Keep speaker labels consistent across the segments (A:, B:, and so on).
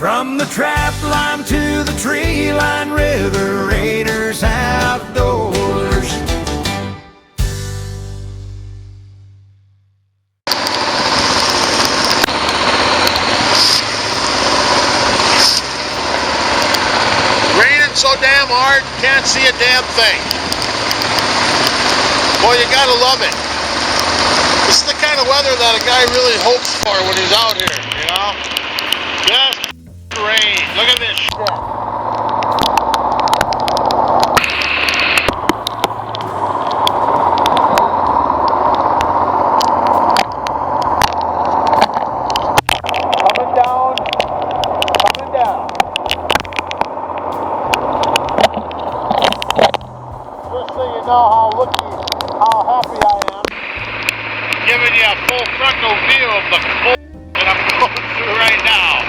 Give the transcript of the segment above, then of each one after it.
A: From the trap line to the tree line, River Raiders Outdoors.
B: Raining so damn hard, can't see a damn thing. Boy, you gotta love it. This is the kind of weather that a guy really hopes for when he's out here, you know? Just rain. Look at this shit. Coming down, coming down. Just so you know how happy I am. Giving you a full frontal view of the bull that I'm going through right now.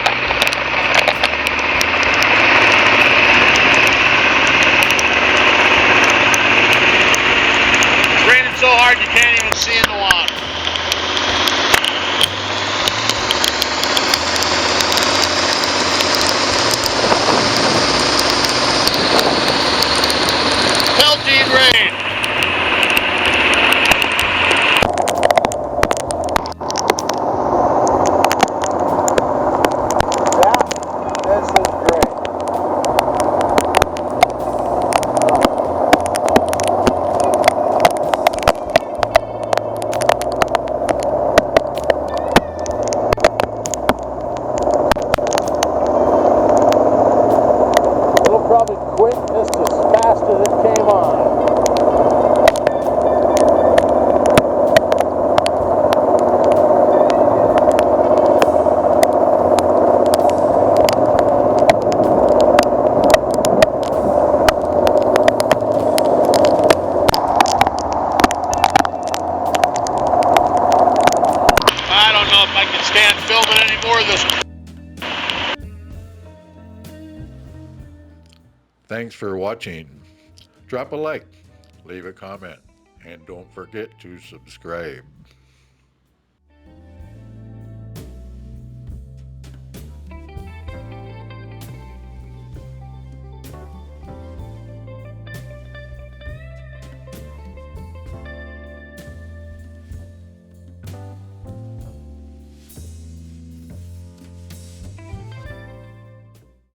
B: It's raining so hard you can't even see in the water. Pelting rain. This is great. It'll probably quit just as fast as it came on. I don't know if I can stand filming any more of this.
C: Thanks for watching. Drop a like, leave a comment, and don't forget to subscribe.